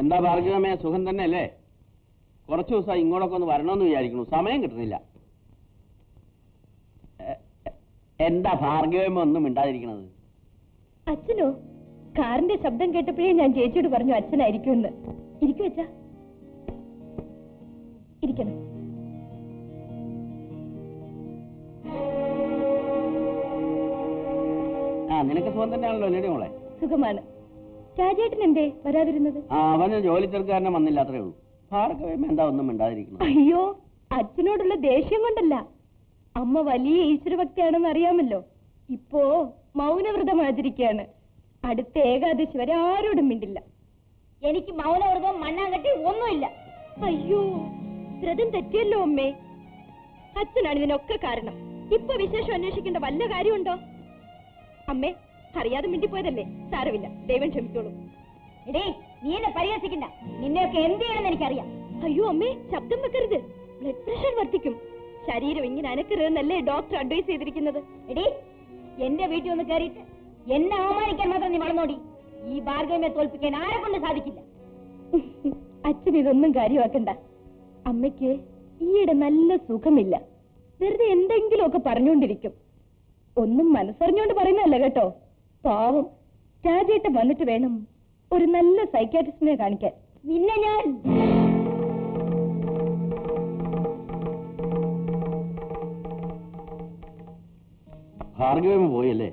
എന്താ ഭാർഗവമേ, സുഖം തന്നെ അല്ലേ? കുറച്ചു ദിവസം ഇങ്ങോട്ടൊക്കെ ഒന്ന് വരണമെന്ന് വിചാരിക്കുന്നു, സമയം കിട്ടുന്നില്ല. എന്താ ഭാർഗവമേ ഒന്നും മിണ്ടാതിരിക്കണത്? അച്ഛനോ? കാറിന്റെ ശബ്ദം കേട്ടപ്പോഴേ ഞാൻ ചേച്ചിയോട് പറഞ്ഞു അച്ഛനായിരിക്കുമെന്ന്. ഇരിക്കു വെച്ചാ ഇരിക്കണം. നിനക്ക് സുഖം തന്നെയാണല്ലോ അല്ലേ മോളെ? സുഖമാണ്. രാജേട്ടൻ എന്തേ വരാതിരുന്നത്? അവന് ജോലി ചെറുക്കാരനെ വന്നില്ല, അത്രേ ഉള്ളൂ. ഭാർഗവമേ എന്താ ഒന്നും മിണ്ടാതിരിക്കണം? അയ്യോ, അച്ഛനോടുള്ള ദേഷ്യം കൊണ്ടല്ല. അമ്മ വലിയ ഈശ്വരഭക്തിയാണെന്ന് അറിയാമല്ലോ. ഇപ്പോ മൗനവ്രതം ആചരിക്കുകയാണ്. അടുത്ത ഏകാദശി വരെ ആരോടും മിണ്ടില്ല. എനിക്ക് മൗനവ്രതവും മണ്ണാങ്കട്ടി ഒന്നുമില്ല. അയ്യോ, വ്രതം തെറ്റിയല്ലോ അമ്മേ. അച്ഛനാണ് ഇതിനൊക്കെ കാരണം. ഇപ്പൊ വിശേഷം അന്വേഷിക്കേണ്ട വല്ല കാര്യമുണ്ടോ? അമ്മേ, അറിയാതെ മിണ്ടിപ്പോയതല്ലേ, സാരമില്ല, ദൈവം ക്ഷമിച്ചോളൂ. എടേ, നീ എന്നെ പരിഹസിക്കണ്ട. നിന്നെയൊക്കെ എന്ത് ചെയ്യണമെന്ന് എനിക്കറിയാം. അയ്യോ അമ്മേ, ശബ്ദം വെക്കരുത്, ബ്ലഡ് പ്രഷർ വർദ്ധിക്കും. ശരീരം ഇങ്ങനെ അനക്കരുതെന്നല്ലേ ഡോക്ടർ അഡ്വൈസ് ചെയ്തിരിക്കുന്നത്. എടേ, എന്റെ വീട്ടിൽ ഒന്ന് കയറിയിട്ട് എന്നെ അവമാനിക്കാൻ മാത്രം നീ വളർന്നോടി. ഈ ഭാർഗവമേ തോൽപ്പിക്കാൻ ആരെ കൊണ്ട് സാധിക്കില്ല. അച്ഛൻ ഇതൊന്നും കാര്യമാക്കണ്ട. അമ്മയ്ക്ക് ഈയിടെ നല്ല സുഖമില്ല. വെറുതെ എന്തെങ്കിലുമൊക്കെ പറഞ്ഞുകൊണ്ടിരിക്കും. ഒന്നും മനസ്സറിഞ്ഞുകൊണ്ട് പറയുന്നതല്ല കേട്ടോ. പാവം രാജേട്ടൻ വന്നിട്ട് വേണം ഒരു നല്ല സൈക്കാട്രിസ്റ്റിനെ കാണിക്കാൻ. നിന്നെ ഞാൻ ഭാർഗവമേ പോയല്ലേ?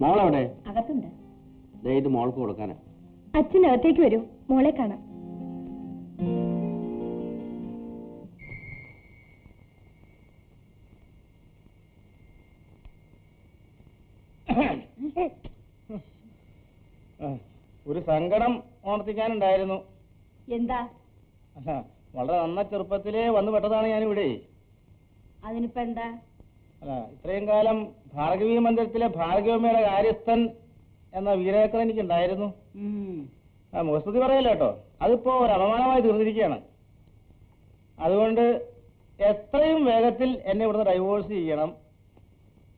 മോളെവിടെ? അകത്തുണ്ട്. ഇത് മോൾക്ക് കൊടുക്കാനാ. അച്ഛനകത്തേക്ക് വരൂ, മോളെ കാണാം. ഒരു സങ്കടം ഓർത്തിക്കാനുണ്ടായിരുന്നു. എന്താ? അല്ല, വളരെ നന്ന ചെറുപ്പത്തിലേ വന്നു പെട്ടതാണ് ഞാനിവിടെ. അതിനിപ്പോ എന്താ? അല്ല, ഇത്രയും കാലം ഭാർഗവീ മന്ദിരത്തിലെ ഭാർഗവമ്മയുടെ കാര്യസ്ഥൻ എന്ന വീരേക്കർ എനിക്കുണ്ടായിരുന്നു. മുഖസ്തുതി പറയല്ലോ കേട്ടോ, അതിപ്പോ ഒരു അപമാനമായി തീർന്നിരിക്കുകയാണ്. അതുകൊണ്ട് എത്രയും വേഗത്തിൽ എന്നെ ഇവിടുന്ന് ഡൈവോഴ്സ് ചെയ്യണം.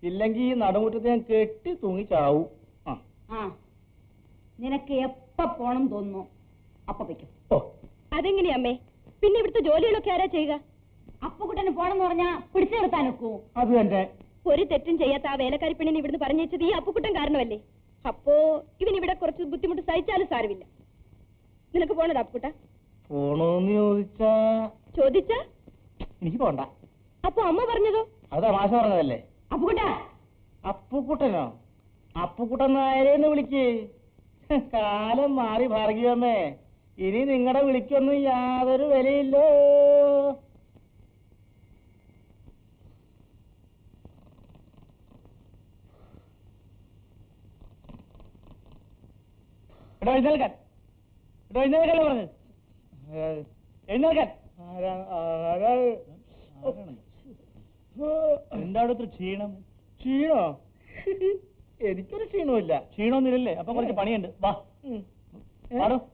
ഇല്ലെങ്കിൽ ഈ നടുമുറ്റത്ത് ഞാൻ കെട്ടി തൂങ്ങിച്ചാവൂ. നിനക്ക് എപ്പ പോണം തോന്നുന്നു അപ്പൊ വയ്ക്കും. അതെങ്ങനെയമ്മേ? പിന്നെ ഇവിടുത്തെ ജോലികളൊക്കെ ആരാ ചെയ്യുക? അപ്പുകുട്ടന് പോണെന്ന് പറഞ്ഞാ പിടിച്ചു നിർത്താൻ നോക്കൂ. അത് തന്നെ. ഒരു തെറ്റും ചെയ്യാത്ത ആ വേലക്കാരി പെണ്ണിനെ ഇവിടുന്ന് പറഞ്ഞത് ഈ അപ്പുകുട്ടൻ കാരണമല്ലേ? അപ്പോ ഇവനിവിടെ കുറച്ച് ബുദ്ധിമുട്ട് സഹിച്ചാലും സാരമില്ല. നിനക്ക് പോണത് അപ്പുകുട്ട? പോണോന്ന് ചോദിച്ചാ എനിക്ക് പോണ്ട. അപ്പൊ അമ്മ പറഞ്ഞതോ? അത് തമാശ പറഞ്ഞതല്ലേ. അപ്പുകുട്ട? അപ്പുകുട്ടനോ? അപ്പുകുട്ടൻ നായരെന്ന് വിളിക്കേ. കാലം മാറി ഭാർഗവമ്മേ. ഇനി നിങ്ങളുടെ വിളിക്കൊന്നും യാതൊരു വിലയില്ലോ. എഴുന്നേൽക്കാൻ പറഞ്ഞു. എഴുന്നേൽക്കാൻ. എന്താണ് ഇത്ര ക്ഷീണം? ക്ഷീണോ? എനിക്കൊരു ക്ഷീണമില്ല. ക്ഷീണമൊന്നുമില്ലല്ലേ? അപ്പൊ കുറച്ച് പണിയുണ്ട്, വാ.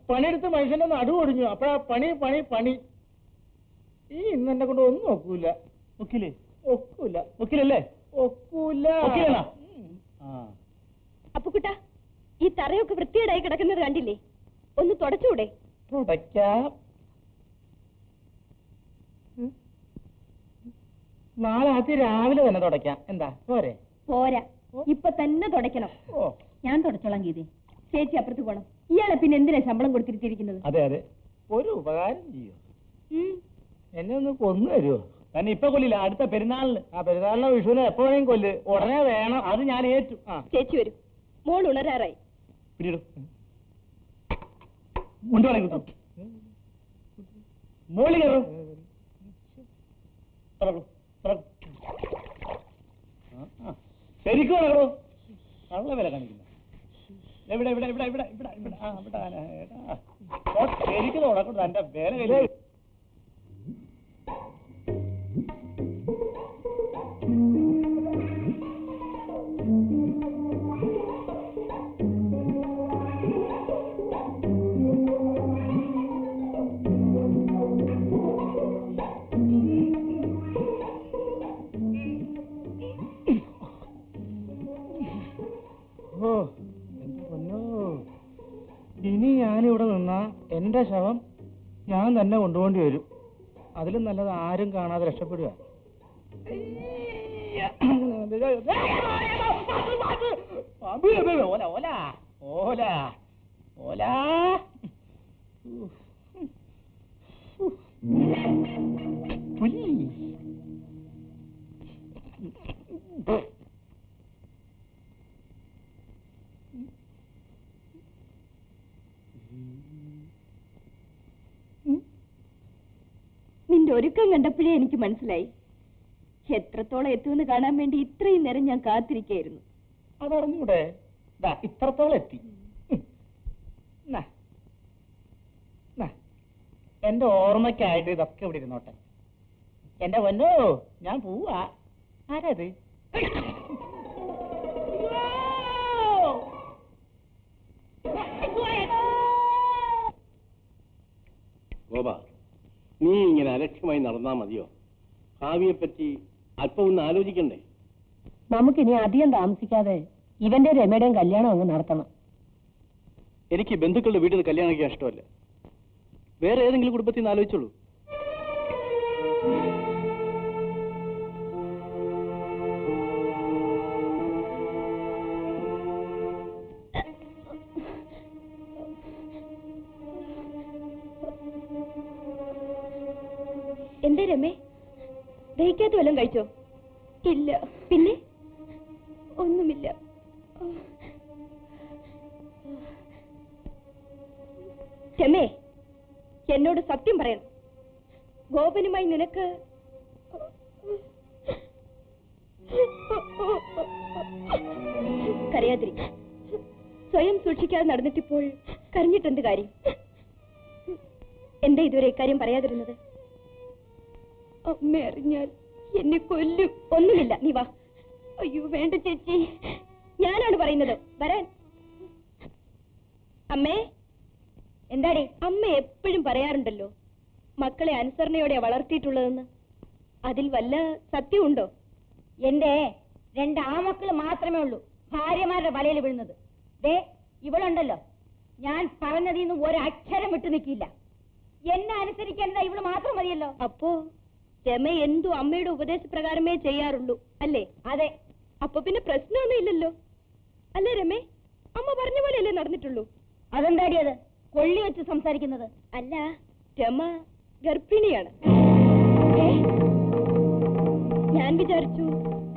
പണിയെടുത്ത് മനുഷ്യന്റെ നടു ഒടിഞ്ഞു. അപ്പഴാ പണി പണി പണി. ഈ ഇന്ന് എന്നെ കൊണ്ട് ഒന്നും ഒക്കൂല. ഒക്കില്ലേ? ഒക്കൂല. ഒക്കിലല്ലേ? ഒക്കൂല. അപ്പുകുട്ട, ഈ തറയൊക്കെ വൃത്തിയേടായി കിടക്കുന്നത് കണ്ടില്ലേ? ഒന്ന് തുടച്ചൂടെ? തുടയ്ക്കാം. നാളെ രാവിലെ തന്നെ തുടയ്ക്കാം. എന്താ പോരെ? പോരാ, ഇപ്പൊ തന്നെ തുടയ്ക്കണം. ഞാൻ തുടച്ചോളാം ഗീതേ. ചേച്ചി അപ്പുറത്ത് പോണം. ഇയാളെ പിന്നെ എന്തിനാ ശമ്പളം കൊടുത്തിരിക്കുന്നത്? അതെ അതെ, ഒരു ഉപകാരം ചെയ്യോ? എന്നെ ഒന്ന് കൊന്നു തരുമോ? തന്നെ ഇപ്പൊ കൊല്ലില്ല, അടുത്ത പെരുന്നാളിന്. ആ പെരുന്നാളിനോ വിഷുവിനോ എപ്പോഴും കൊല്ല്. ഉടനെ വേണം. അത് ഞാൻ ഏറ്റു. ചേച്ചി വരും, മോൾ ഉണരാറായി. പിടിയിടും. മോളി കയറും. ശരിക്കും നടക്കണോ? നല്ല വില കാണിക്കില്ല. എവിടെ ഇവിടെ ഇവിടെ ഇവിടെ ഇവിടെ ഇവിടെ ശരിക്കും നടക്കണോ? എന്റെ വേല കയ്യിൽ. ഇനി ഞാനിവിടെ നിന്നാ എന്റെ ശവം ഞാൻ തന്നെ കൊണ്ടുപോകേണ്ടി വരും. അതിലും നല്ലത് ആരും കാണാതെ രക്ഷപ്പെടുക. ഓല ഓല ഓല ഓല. നിന്റെ ഒരുക്കം കണ്ടപ്പോഴേ എനിക്ക് മനസ്സിലായി എത്രത്തോളം എത്തുമെന്ന് കാണാൻ വേണ്ടി ഇത്രയും നേരം ഞാൻ കാത്തിരിക്കായിരുന്നു. അതറിഞ്ഞൂടെ? ഇത്രത്തോളം എത്തി. എന്റെ ഓർമ്മയ്ക്കായിട്ട് ഇതൊക്കെ ഇവിടെ ഇരുന്നോട്ടെ. എന്റെ പൊന്നോ, ഞാൻ പോവാ. ആരാത്? ഗോപ, നീ ഇങ്ങനെ അലക്ഷ്യമായി നടന്നാ മതിയോ? ഭാവിയെപ്പറ്റി അല്പം ഒന്ന് ആലോചിക്കണ്ടേ? നമുക്കിനി അധികം താമസിക്കാതെ ഇവന്റെ രമയുടെയും കല്യാണം അങ്ങ് നടത്തണം. എനിക്ക് ബന്ധുക്കളുടെ വീട്ടിൽ കല്യാണം കഴിക്കാൻ ഇഷ്ടമല്ല. വേറെ ഏതെങ്കിലും കുടുംബത്തിൽ നിന്ന് ആലോചിച്ചോളൂ. എന്തേ രമേ, ദഹിക്കാത്ത വല്ലതും കഴിച്ചോ? ഇല്ല. പിന്നെ? ഒന്നുമില്ല. രമേ, എന്നോട് സത്യം പറയണം. ഗോപനുമായി നിനക്ക് കരയാതിരിക്കും. സ്വയം സൂക്ഷിക്കാതെ നടന്നിട്ടിപ്പോൾ കരഞ്ഞിട്ടെന്ത് കാര്യം? എന്താ ഇതുവരെ ഇക്കാര്യം പറയാതിരുന്നത്? അമ്മ അറിഞ്ഞാൽ എന്നെ കൊല്ലും. ഒന്നുമില്ല, നീ വാ. അയ്യോ വേണ്ട ചേച്ചി, ഞാനാണ് പറയുന്നത്. വരാൻ. അമ്മേ. എന്താടി? അമ്മ എപ്പോഴും പറയാറുണ്ടല്ലോ മക്കളെ അനുസരണയോടെ വളർത്തിയിട്ടുള്ളതെന്ന്. അതിൽ വല്ല സത്യമുണ്ടോ? എന്റെ 2 ആമക്കള് മാത്രമേ ഉള്ളൂ ഭാര്യമാരുടെ വലയിൽ വീഴുന്നത്. ദേ ഇവളുണ്ടല്ലോ, ഞാൻ പറഞ്ഞതിൽ നിന്ന് ഒരക്ഷരം വിട്ടു നിൽക്കില്ല. എന്നെ അനുസരിക്കാൻ ഇവള് മാത്രം മതിയല്ലോ. അപ്പോ രമ എന്തു അമ്മയുടെ ഉപദേശപ്രകാരമേ ചെയ്യാറുള്ളൂ അല്ലേ? അതെ. അപ്പൊ പിന്നെ പ്രശ്നമൊന്നും ഇല്ലല്ലോ അല്ലേ രമേ? അമ്മ പറഞ്ഞ പോലെയല്ലേ നടന്നിട്ടുള്ളൂ. അതെന്താടി അത് കൊള്ളി വെച്ച് സംസാരിക്കുന്നത്? അല്ല, രമ ഗർഭിണിയാണ്. ഞാൻ വിചാരിച്ചു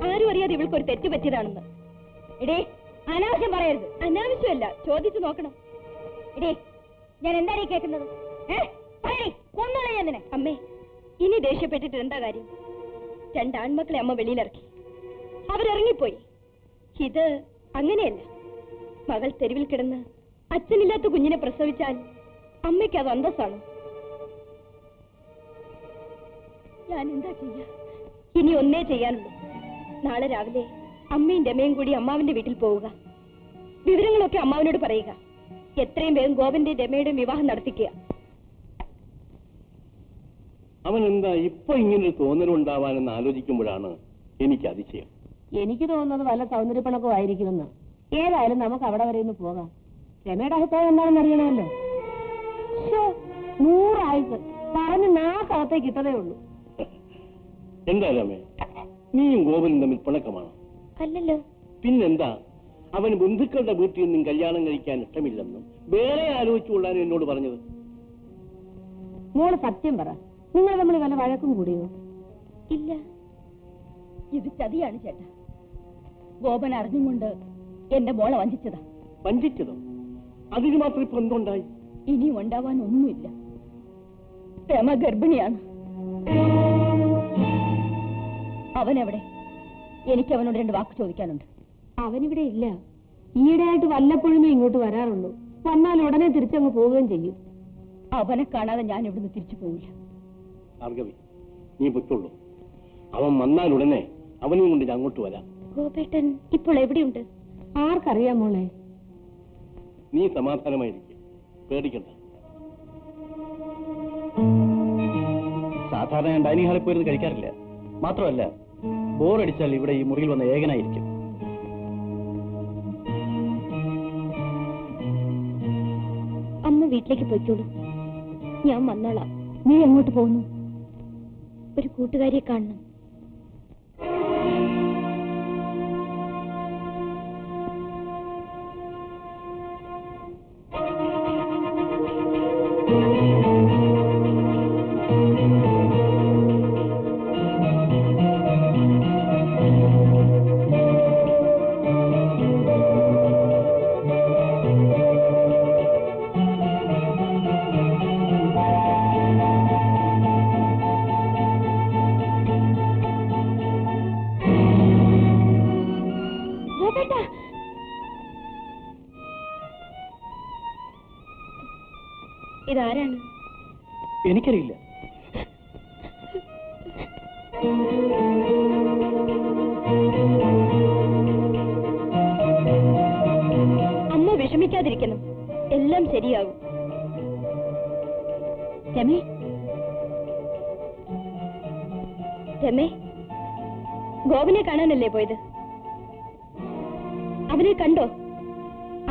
ആരും അറിയാതെ ഇവൾക്കൊരു തെറ്റ് പറ്റിയതാണെന്ന്. എടേ, അനാവശ്യം പറയരുത്. അനാവശ്യമല്ല, ചോദിച്ചു നോക്കണം. എടേ, ഞാൻ എന്താടി കേൾക്കുന്നത്? കൊന്നോളെ ഞാൻ നിന്നെ. അമ്മേ, ഇനി ദേഷ്യപ്പെട്ടിട്ട് എന്താ കാര്യം? 2 ആൺമക്കളെ അമ്മ വെളിയിലിറക്കി, അവരിറങ്ങിപ്പോയി. ഇത് അങ്ങനെയല്ല. മകൾ തെരുവിൽ കിടന്ന് അച്ഛനില്ലാത്ത കുഞ്ഞിനെ പ്രസവിച്ചാൽ അമ്മയ്ക്ക് അത് അന്തസ്സാണ്. ഞാൻ എന്താ ചെയ്യാ? ഇനി ഒന്നേ ചെയ്യാനുള്ളൂ. നാളെ രാവിലെ അമ്മയും രമയും കൂടി അമ്മാവിന്റെ വീട്ടിൽ പോവുക. വിവരങ്ങളൊക്കെ അമ്മാവിനോട് പറയുക. എത്രയും വേഗം ഗോപന്റെയും രമയുടെയും വിവാഹം നടത്തിക്കുക. അവൻ എന്താ ഇപ്പൊ ഇങ്ങനൊരു തോന്നലുണ്ടാവാനെന്ന് ആലോചിക്കുമ്പോഴാണ് എനിക്ക് അതിശയം. എനിക്ക് തോന്നുന്നത് വല്ല സൗന്ദര്യപ്പണക്കോ ആയിരിക്കുമെന്ന്. ഏതായാലും നമുക്ക് അവിടെ വരെ ഒന്ന് പോകാം. രമയുടെ അഭിപ്രായം എന്താണെന്ന് അറിയണമല്ലോ. 100 ആയുസ് പറഞ്ഞ് നാക്കകത്തേക്ക് ഇട്ടതേ ഉള്ളൂ. എന്താ രമേ, നീയും ഗോപനും തമ്മിൽ പിണക്കമാണ്? അല്ലല്ലോ. പിന്നെന്താ? അവൻ ബന്ധുക്കളുടെ വീട്ടിൽ നിന്നും കല്യാണം കഴിക്കാൻ ഇഷ്ടമില്ലെന്നും വേറെ ആലോചിച്ചുകൊള്ളാനും എന്നോട് പറഞ്ഞത്. മോള് സത്യം പറ, നിങ്ങൾ തമ്മിൽ വല്ല വഴക്കും കൂടിയോ? ഇല്ല, ഇത് ചതിയാണ് ചേട്ടാ. ഗോപൻ അറിഞ്ഞുകൊണ്ട് എന്റെ മോളെ വഞ്ചിച്ചതാ. വഞ്ചിച്ചതോ? അതിന് മാത്രം ഇപ്പൊ എന്തുണ്ടായി? ഇനിയും ഉണ്ടാവാൻ ഒന്നുമില്ല. രമ ഗർഭിണിയാണ്. അവനെവിടെ? എനിക്ക് അവനോട് 2 വാക്ക് ചോദിക്കാനുണ്ട്. അവനിവിടെ ഇല്ല. ഈയിടെയായിട്ട് വല്ലപ്പോഴുമേ ഇങ്ങോട്ട് വരാറുള്ളൂ. വന്നാൽ ഉടനെ തിരിച്ചങ്ങ് പോവുകയും ചെയ്യും. അവനെ കാണാതെ ഞാൻ ഇവിടുന്ന് തിരിച്ചു പോവില്ല. ഭാർഗവി, നീ പൊയ്ക്കൊള്ളൂ. അവൻ വന്നാൽ ഉടനെ അവനെയും കൊണ്ട് ഞാൻ അങ്ങോട്ട് വരാം. ഗോപേട്ടൻ ഇപ്പോൾ എവിടെയുണ്ട്? ആർക്കറിയാം മോളെ. നീ സമാധാനമായിരിക്കും, പേടിക്കണ്ട. സാധാരണ ഞാൻ ഡൈനിങ് ഹാളിൽ പോയിരുന്ന് കഴിക്കാറില്ല. മാത്രമല്ല, ബോറടിച്ചാൽ ഇവിടെ ഈ മുറിയിൽ വന്ന ഏകനായിരിക്കും. അമ്മ വീട്ടിലേക്ക് പോയിക്കോളൂ. ഞാൻ വന്നോളാം. നീ എങ്ങോട്ട് പോകുന്നു? ഒരു കൂട്ടുകാരിയെ കാണണം. ഇതാരാണ്? എനിക്കറിയില്ല. അമ്മ വിഷമിക്കാതിരിക്കണം, എല്ലാം ശരിയാകും. രമേ, രമേ, ഗോപനെ കാണാനല്ലേ പോയത്? അവനെ കണ്ടോ?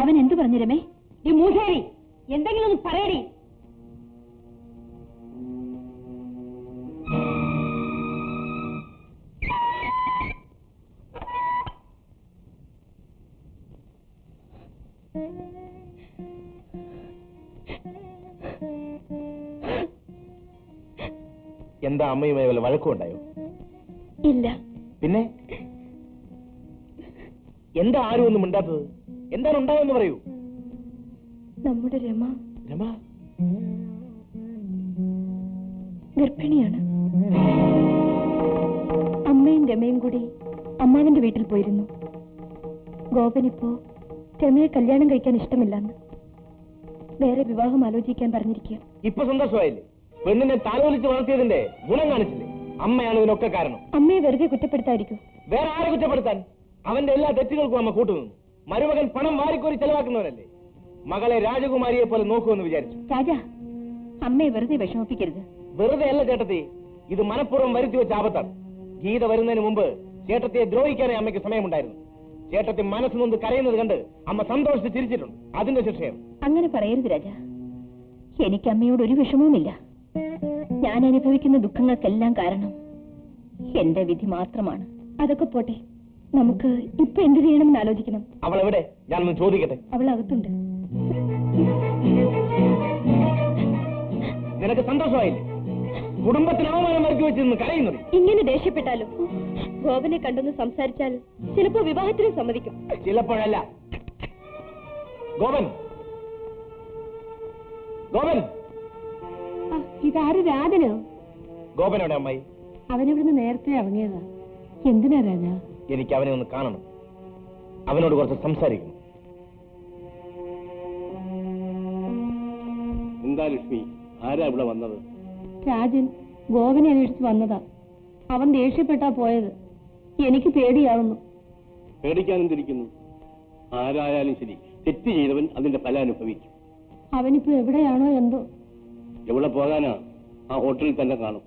അവൻ എന്തു പറഞ്ഞു രമേ? ഈ മൂശേരി എന്തെങ്കിലും ഒന്ന് പറയടി. എന്താ അമ്മയുമായി വല്ല വഴക്കമുണ്ടായോ? ഇല്ല. പിന്നെ എന്താ ആരും ഒന്നും മിണ്ടാത്തത്? എന്താണ് ഉണ്ടായെന്ന് പറയൂ. നമ്മുടെ രമ രമ ഗർഭിണിയാണ്. അമ്മയും രമയും കൂടി അമ്മാവന്റെ വീട്ടിൽ പോയിരുന്നു. ഗോപനിപ്പോ രമയെ കല്യാണം കഴിക്കാൻ ഇഷ്ടമില്ലെന്ന് വേറെ വിവാഹം ആലോചിക്കാൻ പറഞ്ഞിരിക്കുക. ഇപ്പൊ സന്തോഷമായില്ലേ? പെണ്ണിനെ താലോലിച്ച് വളർത്തിയതിന്റെ ഗുണം കാണിച്ചില്ലേ? അമ്മയാണ് ഇതിനൊക്കെ കാരണം. അമ്മയെ വെറുതെ കുറ്റപ്പെടുത്തായിരിക്കും. വേറെ ആരെ കുറ്റപ്പെടുത്താൻ? അവന്റെ എല്ലാ തെറ്റുകൾക്കും അമ്മ കൂട്ടുനിന്നു. മരുമകൻ പണം വാരിക്കോരി ചെലവാക്കുന്നവനല്ലേ? മകളെ രാജകുമാരിയെ പോലെ നോക്കുമെന്ന് വിചാരിച്ചു. രാജാ, അമ്മയെ വെറുതെ വിഷമിപ്പിക്കരുത്. വെറുതെ അല്ല ചേട്ടത്തി, ഇത് മനഃപൂർവ്വം വരുത്തി വെച്ച ആപത്താണ്. ഗീത വരുന്നതിന് മുമ്പ് ചേട്ടത്തിയെ ദ്രോഹിക്കാനേ അമ്മയ്ക്ക് സമയമുണ്ടായിരുന്നു. ചേട്ടത്തി മനസ്സ് നൊന്ന് കരയുന്നത് കണ്ട് അമ്മ സന്തോഷിച്ച് ചിരിച്ചിട്ടുണ്ട്. അതിന്റെ ശിക്ഷയാണ്. അങ്ങനെ പറയരുത് രാജാ. എനിക്ക് അമ്മയോട് ഒരു വിഷമവുമില്ല. ഞാൻ അനുഭവിക്കുന്ന ദുഃഖങ്ങൾക്കെല്ലാം കാരണം എന്റെ വിധി മാത്രമാണ്. അതൊക്കെ പോട്ടെ, നമുക്ക് ഇപ്പൊ എന്ത് ചെയ്യണമെന്ന് ആലോചിക്കണം. അവൾ എവിടെ? ഞാനൊന്ന് ചോദിക്കട്ടെ. അവൾ അകത്തുണ്ട്. നിനക്ക് സന്തോഷമായില്ലേ? കുടുംബത്തിന് അവമാനം വരുത്തി വെച്ചിരുന്ന് കരയുന്നത്. ഇങ്ങനെ ദേഷ്യപ്പെട്ടാലോ? ഗോപനെ കണ്ടൊന്ന് സംസാരിച്ചാൽ ചിലപ്പോ വിവാഹത്തിന് സമ്മതിക്കും. ചിലപ്പോഴല്ല. ഗോപൻ, ഗോപൻ, ഇതാര്? രാജനോ? ഗോപനോടെ അമ്മായി? അവനിവിടുന്ന് നേരത്തെ ഇറങ്ങിയതാ. എന്തിനാ രാജ? എനിക്ക് അവനെ ഒന്ന് കാണണം. അവനോട് കുറച്ച് സംസാരിക്കണം. എന്താ ലക്ഷ്മി, ആരാ ഇവിടെ വന്നത്? രാജൻ ഗോപനെ അന്വേഷിച്ച് വന്നതാ. അവൻ ദേഷ്യപ്പെട്ടാ പോയത്. എനിക്ക് പേടിയാവുന്നു. പേടിക്കാനെന്തിരിക്കുന്നു? ആരായാലും ശരി, തെറ്റ് ചെയ്തവൻ അതിന്റെ ഫലം അനുഭവിക്കും. അവനിപ്പോ എവിടെയാണോ എന്തോ. എവിടെ പോകാനാ? ആ ഹോട്ടലിൽ തന്നെ കാണും.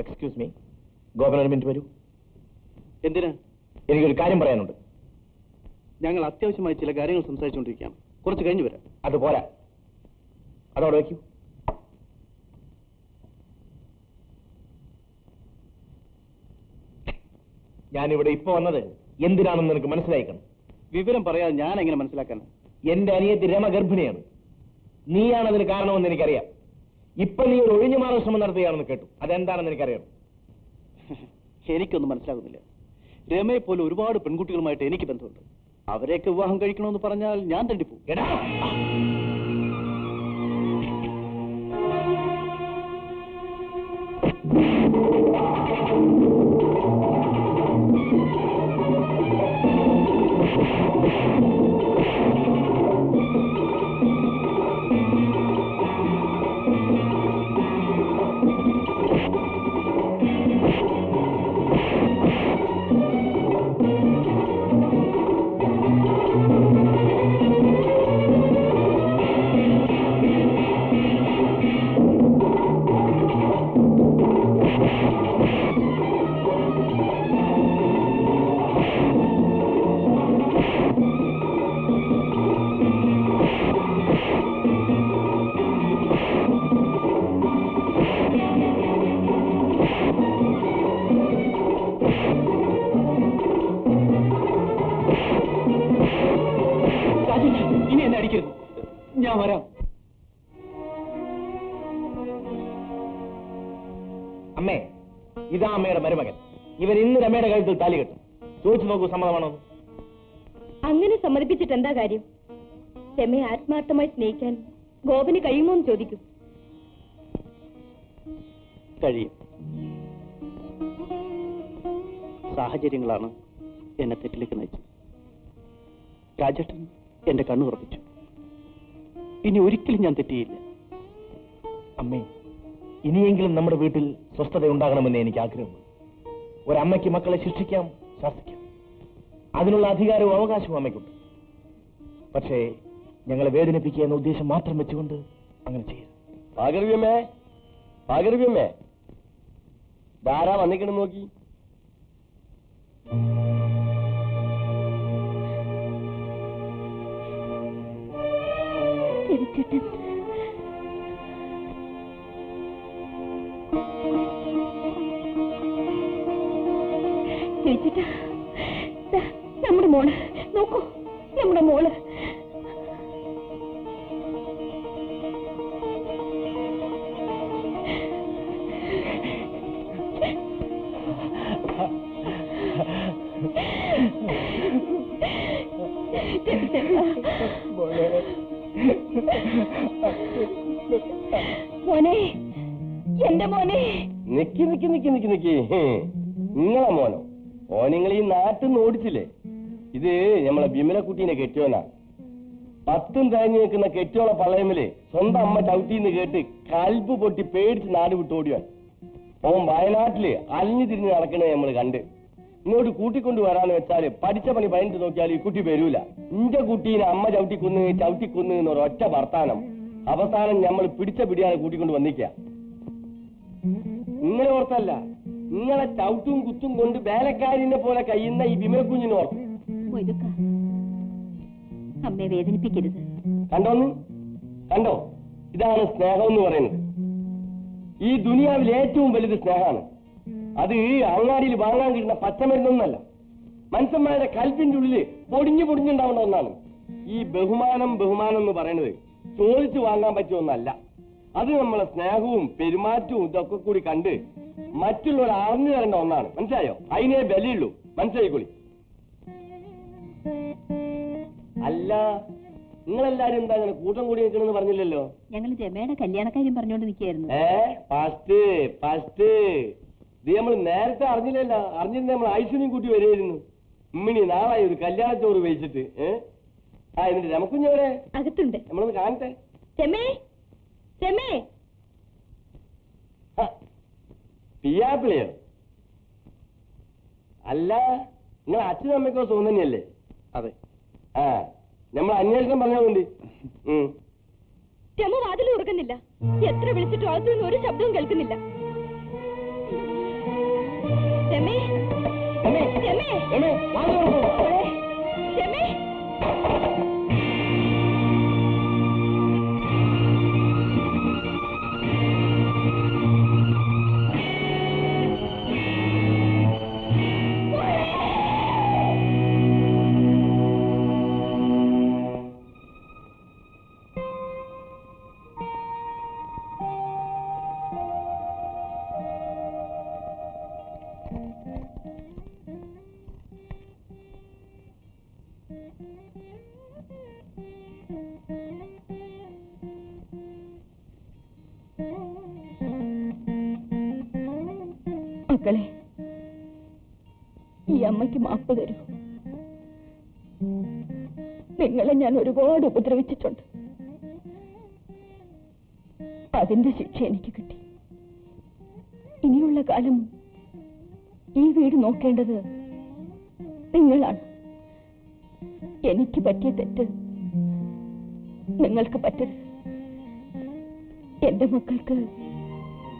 എക്സ്ക്യൂസ് മീ, ഗോപൻ ഒരു മിനിറ്റ് വരൂ. എന്തിനാ? എനിക്കൊരു കാര്യം പറയാനുണ്ട്. ഞങ്ങൾ അത്യാവശ്യമായി ചില കാര്യങ്ങൾ സംസാരിച്ചുകൊണ്ടിരിക്കുകയാണ്. കുറച്ച് കഴിഞ്ഞു വരാം. അത് പോരാ, അതോടെ വയ്ക്കൂ. ഞാനിവിടെ ഇപ്പൊ വന്നത് എന്തിനാണെന്ന് നിനക്ക് മനസ്സിലാക്കണം. വിവരം പറയാതെ ഞാൻ എങ്ങനെ മനസ്സിലാക്കാൻ? എന്റെ അനിയത്തി രമ ഗർഭിണിയാണ്. നീയാണ് അതിന് കാരണമെന്ന് എനിക്കറിയാം. ഇപ്പൊ നീ ഒരു ഒഴിഞ്ഞുമാറൽ ശ്രമം നടത്തുകയാണെന്ന് കേട്ടു. അതെന്താണെന്ന് എനിക്കറിയണം. എനിക്കൊന്നും മനസ്സിലാകുന്നില്ല. രമയെ പോലെ ഒരുപാട് പെൺകുട്ടികളുമായിട്ട് എനിക്ക് ബന്ധമുണ്ട്. അവരെയൊക്കെ വിവാഹം കഴിക്കണമെന്ന് പറഞ്ഞാൽ ഞാൻ തണ്ടിപ്പോകും. എടാ, രാജൻ, ഇനി എന്നെ അടിക്കരുത്. ഞാൻ വരാം. അമ്മേ, ഇതാ അമ്മയുടെ മരുമകൻ. ഇവൻ ഇന്ന് രമയുടെ കഴുത്തിൽ താലി കെട്ടും. ചോദിച്ചു നോക്കൂ, സമ്മതമാണോ? അങ്ങനെ സമ്മതിപ്പിച്ചിട്ട് എന്താ കാര്യം? രമയെ ആത്മാർത്ഥമായി സ്നേഹിക്കാൻ ഗോപന് കഴിയുമോ എന്ന് ചോദിക്കൂ. കഴിയും. സാഹചര്യങ്ങളാണ് എന്നെ തെറ്റിലേക്ക് നയിച്ചത്. രാജേട്ടൻ എന്റെ കണ്ണു തുറപ്പിച്ചു. ഇനി ഒരിക്കലും ഞാൻ തെറ്റിയില്ല. അമ്മേ, ഇനിയെങ്കിലും നമ്മുടെ വീട്ടിൽ സ്വസ്ഥത ഉണ്ടാകണമെന്ന് എനിക്ക് ആഗ്രഹമുണ്ട്. ഒരമ്മയ്ക്ക് മക്കളെ ശിക്ഷിക്കാം, ശാസിക്കാം. അതിനുള്ള അധികാരവും അവകാശവും അമ്മയ്ക്കുണ്ട്. പക്ഷേ ഞങ്ങളെ വേദനിപ്പിക്കുക എന്ന ഉദ്ദേശം മാത്രം വെച്ചുകൊണ്ട് അങ്ങനെ ചെയ്യരുത്. ഭാഗർവ്യമ്മേ, ധാരാ വന്നിക്കണം നോക്കി. നമ്മുടെ മോള് നോക്കൂ, നമ്മുടെ മോള്. മോനെ, എന്റെ മോനെ. നിക്കി നിങ്ങളെ മോനോ? ഓനിങ്ങൾ ഈ നാട്ടിൽ നിന്ന് ഓടിച്ചില്ലേ? ഇത് നമ്മളെ വിമലക്കുട്ടീനെ കെട്ടിയോനാ. 10 തേഞ്ഞു നിൽക്കുന്ന കെട്ടിയോള പള്ളയമില് സ്വന്തം അമ്മ ചവിട്ടിന്ന് കേട്ട് കൽബ് പൊട്ടി പേടിച്ച് നാട് വിട്ട് ഓടിയാൻ. ഓൻ വയനാട്ടില് അലിഞ്ഞു തിരിഞ്ഞ് നടക്കണേ നമ്മൾ കണ്ട്. ഇങ്ങോട്ട് കൂട്ടിക്കൊണ്ട് വരാന്ന് വെച്ചാല് പഠിച്ച പണി പതിനെട്ട് നോക്കിയാൽ ഈ കുട്ടി വരൂല. ഇന്റെ കുട്ടീനെ അമ്മ ചവിട്ടിക്കൊന്ന് എന്നൊരൊറ്റ വർത്താനം. അവസാനം നമ്മൾ പിടിച്ച പിടിയാണ് കൂട്ടിക്കൊണ്ട് വന്നിക്ക. ഇങ്ങനെ ഓർത്തല്ല, നിങ്ങളെ ചവിട്ടും കുത്തും കൊണ്ട് വേലക്കാരിനെ പോലെ കഴിയുന്ന ഈ വിമലക്കുഞ്ഞിനെ ഓർത്തു. അമ്മയെ വേദനിപ്പിക്കരുത്. കണ്ടോ, ഇതാണ് സ്നേഹം എന്ന് പറയുന്നത്. ഈ ദുനിയാവിൽ ഏറ്റവും വലുത് സ്നേഹമാണ്. അത് അങ്ങാടിയിൽ വാങ്ങാൻ കിട്ടുന്ന പച്ചമരുന്നൊന്നല്ല. മനുഷ്യന്മാരുടെ കൽപ്പിന്റെ ഉള്ളില് പൊടിഞ്ഞുണ്ടാവേണ്ട ഒന്നാണ്. ഈ ബഹുമാനം എന്ന് പറയുന്നത് ചോദിച്ചു വാങ്ങാൻ പറ്റിയ ഒന്നല്ല. അത് നമ്മളെ സ്നേഹവും പെരുമാറ്റവും ഇതൊക്കെ കൂടി കണ്ട് മറ്റുള്ളവർ അറിഞ്ഞു തരേണ്ട ഒന്നാണ്. മനസ്സിലായോ? അതിനെ വിലയുള്ളൂ. മനസ്സിലായിക്കോളി. അല്ല, നിങ്ങളെല്ലാരും എന്താ അങ്ങനെ കൂട്ടം കൂടി നിൽക്കണമെന്ന് പറഞ്ഞില്ലല്ലോ? ഞങ്ങൾ രമയുടെ കല്യാണക്കാര്യം പറഞ്ഞോണ്ട് നിൽക്കുകയായിരുന്നു. ഫസ്റ്റ് ഇത് നമ്മൾ നേരത്തെ അറിഞ്ഞില്ലല്ലോ. അറിഞ്ഞിരുന്ന നമ്മൾ ഐശ്വര്യം കൂട്ടി വരികയായിരുന്നു. ഉമ്മിണി നാളായി ഒരു കല്യാണ ചോറ് വെച്ചിട്ട്. എന്നിട്ട് രമക്കുഞ്ഞവിടെ അകത്തുണ്ട്. നമ്മളൊന്ന് കാണട്ടെ. പിയാപ്പിളയോ? അല്ല, നിങ്ങൾ അച്ഛനും അമ്മയ്ക്കോ സുഖം തന്നെയല്ലേ? അതെ. നമ്മൾ അന്വേഷണം പറഞ്ഞോണ്ട്. രമ വാതിൽ തുറക്കുന്നില്ല. എത്ര വിളിച്ചിട്ടും അകത്തുനിന്ന് ഒരു ശബ്ദവും കേൾക്കുന്നില്ല. മക്കളെ, ഈ അമ്മയ്ക്ക് മാപ്പ് തരൂ. നിങ്ങളെ ഞാൻ ഒരുപാട് ഉപദ്രവിച്ചിട്ടുണ്ട്. അതിന്റെ ശിക്ഷ എനിക്ക് കിട്ടി. ഇനിയുള്ള കാലം ഈ വീട് നോക്കേണ്ടത് നിങ്ങളാണ്. എനിക്ക് പറ്റിയ തെറ്റ് നിങ്ങൾക്ക് പറ്റരുത്. എന്റെ മക്കൾക്ക്